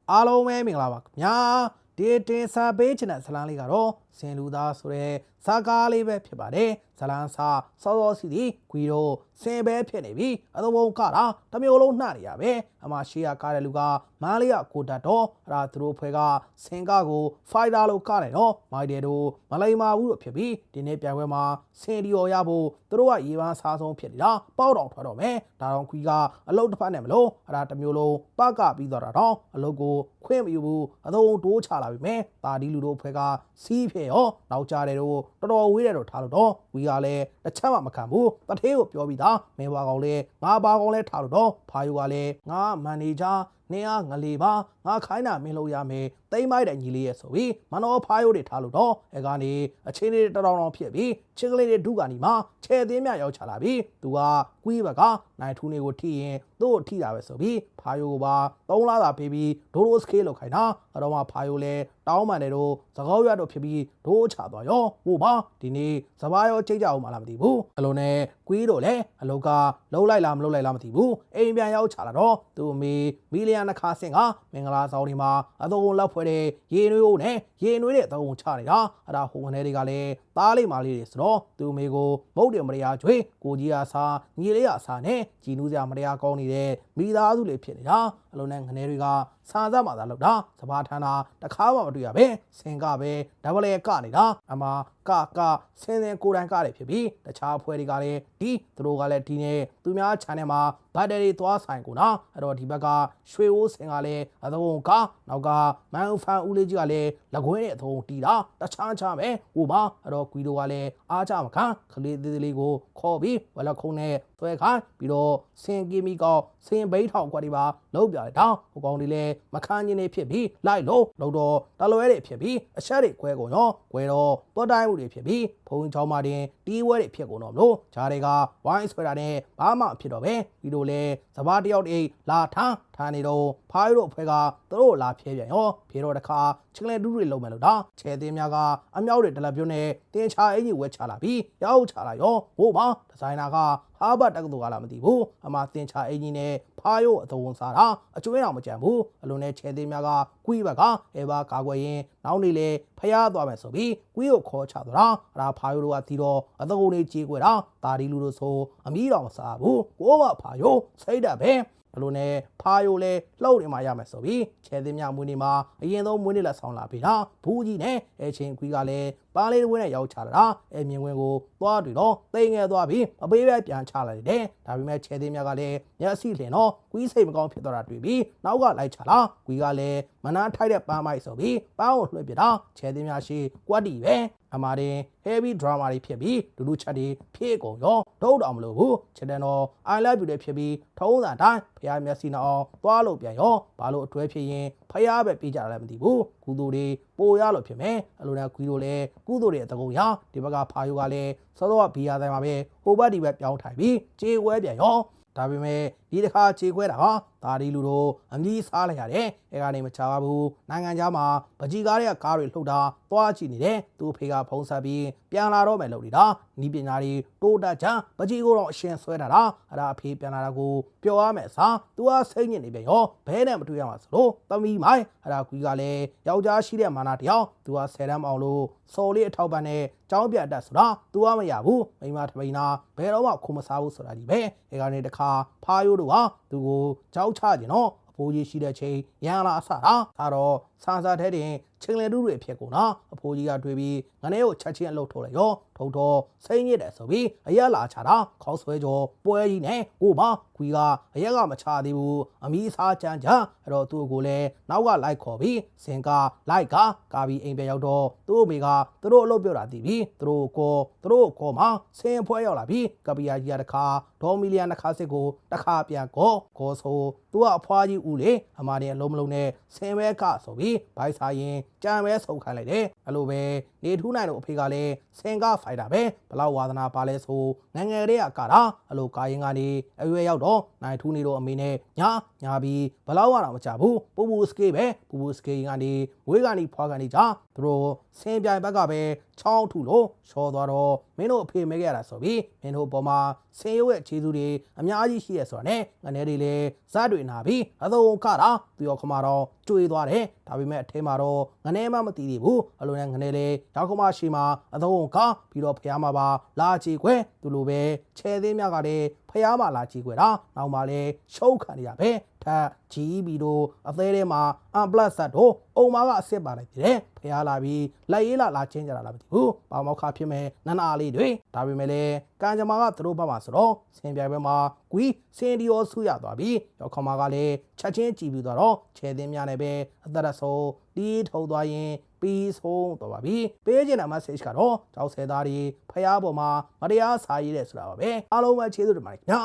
အားလုံးပဲမင်္ဂလာပါခင်ဗျာဒီတင်စာပေးချင်တဲ့ဇလန်းလေးကတော့စင်လူသားဆိုတဲ့ဇာကားလေးပဲဖြစ်ပါတယ်ဇလန်းစာစောစောစီတီခွီတို့စင်ပဲဖြစ်နေပြီအသုံးပုံကတာတစ်မျိုးလုံးနှံ့နေရပဲအမရှိရကားတဲ့လူကမန်းလေးကကိုတတ်တော့အဲ့ဒါသူတို့ဖွဲ့ကစင်ကားကိုဖိုက်တာလို့ကတယ်နော်မိုက်တယ်တို့မလိမ္မာဘူးလို့ဖြစ်ပြီးဒီနေ့ပြိုင်ပွဲမှာစင်ဒီယော်ရဖို့သူတို့ကရေပန်းစားဆုံးဖြစ်နေတာပေါက်တောင်ထွက်တော့မယ်ဒါတော့ခွီကအလုတ်တစ်ဖက်နဲ့မလို့အဲ့ဒါတစ်မျိုးလုံးပကပြီးတော့တာတော့အလုတ်ကိုခွင့်မယူဘူးအသုံးတိုးချလာပြီမယ်ဒါဒီလူတို့ဖွဲ့ကစီးဖြစ်ရောနောက်ကြတယ်တို့တော်တော်ဝေးတယ်တော့ထားလို့တော့ဝီကလည်းတစ်ချက်မှမခံဘူးတထေးကိုပြောပြီးသားမင်းဘာကောင်လဲငါဘာကောင်လဲထားလို့တော့ဖာယူကလည်းငါမန်နေဂျာနေရငလေပါငါခိုင်းတာမင်းလို့ရမယ်တိမ့်မိုက်တဲ့ညီလေးရဲ့ဆိုပြီးမနောဖာယိုတွေထားလို့တော့အဲကနေအချင်းလေးတော်တော်ဖြစ်ပြီးချင်းကလေးတွေဒုကနေမှချဲသေးမြရောက်ချလာပြီးသူကကွီးဘကနိုင်ထူးနေကိုထိရင်သူ့ကိုထိတာပဲဆိုပြီးဖာယိုကိုပါ3လသာပေးပြီးဒိုးစကေးလောက်ခိုင်းတာအတော့မှဖာယိုလဲတောင်းပန်တယ်တို့သကောက်ရတော့ဖြစ်ပြီးဒိုးချသွားရောဟိုပါဒီနေ့စပားရောချိတ်ကြအောင်မလားမသိဘူးအလုံးနဲ့ကွီးတို့လည်းအလောက်ကလှုပ်လိုက်လားမလှုပ်လိုက်လားမသိဘူးအိမ်ပြန်ရောက်ချလာတော့သူ့အမေမီလီယံနှခါစင်ကမင်္ဂလာဆောင်ဒီမှာအသုံးလောက်ဖွဲ့တဲ့ရေနွေးဦးနဲ့ရေနွေးတဲ့အသုံးချနေတာအဲ့ဒါဟိုကနေတွေကလည်းသားလေးမလေးတွေဆိုတော့သူ့အမေကိုမုတ်တယ်မတရားကျွေးကိုကြီးအားစားညီလေးအားစားနဲ့ကြည်နူးစရာမတရားကောင်းနေတဲ့မိသားစုလေးဖြစ်နေတာအလုံးနဲ့ငနေတွေကစားစားမှသာလောက်တာစပားထမ်းတာတခါမှမတွေ့ရပဲစင်ကပဲဒဘလေကနေတာအမကစင်ကိုယ်တိုင်ကလည်းဖြစ်ပြီးတခြားအဖွဲ့တွေကလည်းဒီသူတို့ကလည်းဒီနဲ့သူများ channel မှာဘတ်တရီသွားဆိုင်ကိုနော်အဲ့တော့ဒီဘက်ကရွှေအိုးစင်ကလည်းအသုံးကနောက်ကမန်ဖန်ဦးလေးကြီးကလည်းလက်ခွင်းနဲ့အသုံးတီးတာတခြားပဲဟိုပါအဲ့တော့ကွီတို့ကလည်းအားကြမခံခလေးသေးလေးကိုခေါ်ပြီးဝလက်ခုံးနဲ့ဆွဲခိုင်းပြီးတော့စင်ကီမီကောစင်ဘိန်းထောင်ကွက်တွေပါလုံးပြတယ်တောင်းဟိုကောင်တွေလည်းမခန်းချင်းနေဖြစ်ပြီးလိုက်လို့တော့တလွဲတွေဖြစ်ပြီးအချက်တွေခွဲကုန်ရောခွဲတော့ပေါ်တိုင်းမှုတွေဖြစ်ပြီးဖုံချောင်းမှတင်တီးဝဲတွေဖြစ်ကုန်တော့မလို့ဂျားတွေကဝိုင်းဆွဲတာနဲ့ဘာမှဖြစ်တော့ပဲပြီးတော့လဲစပားတယောက်တည်းလာထားနေတော့ဖားရို့ဖွဲကသူတို့လာဖြဲပြန်ရောဖြဲတော့တခါချင်းလဲဒူးတွေလုံးမယ်လို့ဒါချဲသေးများကအမြောက်တွေတလက်ပြုတ်နဲ့တင်ချာအင်ကြီးဝဲချလာပြီးရောက်ချလာရောဟိုပါဒီဇိုင်နာကဟာဘတ်တက္ကသိုလ်ကလာမသိဘူးအမတင်ချာအင်ကြီးနဲ့ဖားရို့အသုံးစားတာအကျွေးတော်မကြံဘူးအလုံးနဲ့ချဲသေးများကကွီးဘက်ကအဲဘာကာကွယ်ရင်နောက်နေလေဖျားသွားမယ်ဆိုပြီးကွီးကိုခေါ်ချသွားတာအဲ့ဒါဖားရို့တို့ကတီတော့အသုံးလေးကြီးကွယ်တာတာဒီလူတို့ဆိုအမီးတော်မစားဘူးကိုမဖားရို့စိတ်ဓာတ်ပဲဘလို့နဲ့ဖာယိုလဲလှုပ်နေမှရမယ်ဆိုပြီးချဲသိမြမွေးနေမှာအရင်ဆုံးမွေးနေလက်ဆောင်လာပြီလားဘူးကြီးနဲ့အဲချင်းခွီးကလည်းပါလေးဝင်းနဲ့ရောက်ချတာအဲမြင်ကွင်းကိုသွားတွေ့တော့တိမ်ငယ်သွားပြီးအပေးပဲပြန်ချလာတယ်ဒါပေမဲ့ချဲသိမြကလည်းမျက်စိလင်တော့ကွီးစိတ်မကောင်းဖြစ်သွားတာတွေ့ပြီးနောက်ကလိုက်ချလာကွီးကလည်းမနာထိုက်တဲ့ပန်းမိုက်ဆိုပြီးပန်းကိုလွှဲပြတာချဲသိမြရှိကွက်တီပဲအမာတင် heavy drama တွေဖြစ်ပြီးဒူးဒူးချက်တွေဖြစ်ကုန်ရောဒုတ်တော်မလို့ဘူးချက်တယ်တော့ I love you တွေဖြစ်ပြီးထုံးစံတိုင်းဖျားမျက်စိနောက်အောင်သွားလို့ပြန်ရောဘာလို့အတွဲဖြစ်ရင်ဖျားပဲပြေးကြတာလည်းမသိဘူးကုသိုလ်တွေပိုရလို့ဖြစ်မယ်အလိုနဲ့ကွီတို့လည်းကုသိုလ်တွေအတကုံရဒီဘက်ကဖာယိုကလည်းစောစောကဘီယာတိုင်းမှာပဲဟိုဘက်ဒီဘက်ပြောင်းထိုင်ပြီးကြေးခွဲပြန်ရောဒါပေမဲ့ဒီတစ်ခါခြေခွဲတာဟာဒါဒီလူတို့အမြည်စားလိုက်ရတယ်အဲကနေမချပါဘူးနိုင်ငံခြားမှာပကြီးကားတွေကကားတွေလှုပ်တာသွားကြည့်နေတယ်သူ့ဖေကဖုံးဆက်ပြီးပြန်လာတော့မယ်လို့နေတာနီးပညာတွေတိုးတက်ချပကြီးကိုတော့အရှင်ဆွဲတာအဲ့ဒါအဖေပြန်လာတာကိုပျော်ရမယ်စားသူကစိတ်ညစ်နေပဲရောဘဲနဲ့မတွေ့ရမှာဆိုလို့သမီးမိုင်းအဲ့ဒါကွီကလည်းယောက်ျားရှိတဲ့မာနာတယောက်သူက10တန်းအောင်လို့စော်လေးအထောက်ပံ့နဲ့ကျောင်းပြတ်တက်ဆိုတာသူကမရဘူးမိမထမိန်နာဘယ်တော့မှခုမစားဘူးဆိုတာကြီးပဲအဲကနေတခါဖားရိုးတို့ကသူကိုကြောက်ချခြင်းတော့အဖိုးကြီးရှိတဲ့ချိန်ရန်လာအဆတာဒါတော့ဆာတဲ့တင်ချင်းလေတူးတွေဖြစ်ကုန်တာအဖိုးကြီးကတွေးပြီးငနေကိုချက်ချင်းအလုပ်ထုတ်လိုက်ရောထုတ်တော့စိတ်ညစ်တယ်ဆိုပြီးအရက်လာချတာခေါက်ဆွဲကြောပွဲကြီးနဲ့ကိုမခွီကအရက်ကမချသေးဘူးအမီးစားချမ်းချအဲ့တော့သူ့ကိုလည်းနောက်ကလိုက်ခေါ်ပြီးစင်ကလိုက်ကကာပြီးအိမ်ပြန်ရောက်တော့သူ့အမေကသူတို့အလုပ်ပြောတာတည်ပြီးသူတို့ခေါ်မှစင်ဖွဲရောက်လာပြီးကပီယာကြီးကတခါဒေါ်မီလီယံတစ်ခါစစ်ကိုတခါပြန်ခေါ်ဆိုသူကအဖွားကြီးဦးလေအမာတင်အလုံးမလုံးနဲ့စင်ပဲကဆိုပြီးဘိုက်စားရင်ကြံပဲဆုံခိုင်းလိုက်တယ်အဲ့လိုပဲနေထူးနိုင်တို့အဖေကလည်းစင်ကဖိုက်တာပဲဘလောက်ဝါသနာပါလဲဆိုငငယ်တွေကတာအဲ့လိုကာရင်ကနေအရွယ်ရောက်တော့နိုင်ထူးနေတော့အမေနဲ့ညာပြီးဘလောက်ဝါတော့မချဘူးပူစကေးပဲပူစကေးကနေဝေးကနေဖွာကနေကြသူတို့စင်ပြိုင်ဘက်ကပဲချောင်းထူလို့ချောသွားတော့ မင်းတို့အဖေမဲခဲ့ရတာဆိုပြီးမင်းတို့ပေါ်မှာဆင်းရုပ်ရဲ့ခြေသူတွေအများကြီးရှိရဆိုတာနဲ့ငနေတွေလည်းဇာတ်တွေနာပြီးအသုံးကတာသူရောခမတော့ကျွေးသွားတယ်ဒါပေမဲ့အထဲမှာတော့ငနေမှမသိသေးဘူးအလိုနဲ့ငနေလေရောက်ခမရှိမှာအသုံးကပြီးတော့ဖျားမှာပါလာချီခွဲသူလိုပဲခြေသေးများကလည်းဖျားမှာလာချီခွဲတာနောက်မှလည်းရှုံးခံရပဲထပ်ကြီးပြီးတော့အသေးထဲမှာအမ်ပလတ်ဆက်တို့အုံမာကအစ်စ်ပါလိုက်တယ်ဖျားလာပြီးလက်ရေးလာချင်းကြတာလားမသိဘူးပေါမောက်ခဖြစ်မဲ့နန်းနာလေးတွေဒါပေမဲ့လည်းကံကြမ္မာကသူတို့ဘက်မှာဆိုတော့စင်ပြိုင်ဘက်မှာကွီစင်ဒီယောဆူရသွားပြီးရောက်ခမကလည်းချက်ချင်းကြည်ပြီးတော့ခြေသင်းများနဲ့ပဲအသက်ရဆုံးတီးထုတ်သွားရင်ပြီးဆုံးတော့ပါပြီပေးချင်တဲ့ message ကတော့ကျောက်ဆယ်သားတွေဖျားပေါ်မှာမတရားစာရေးတဲ့ဆိုတာပါပဲအားလုံးပဲကျေးဇူးတင်ပါတယ်ခင်ဗျာ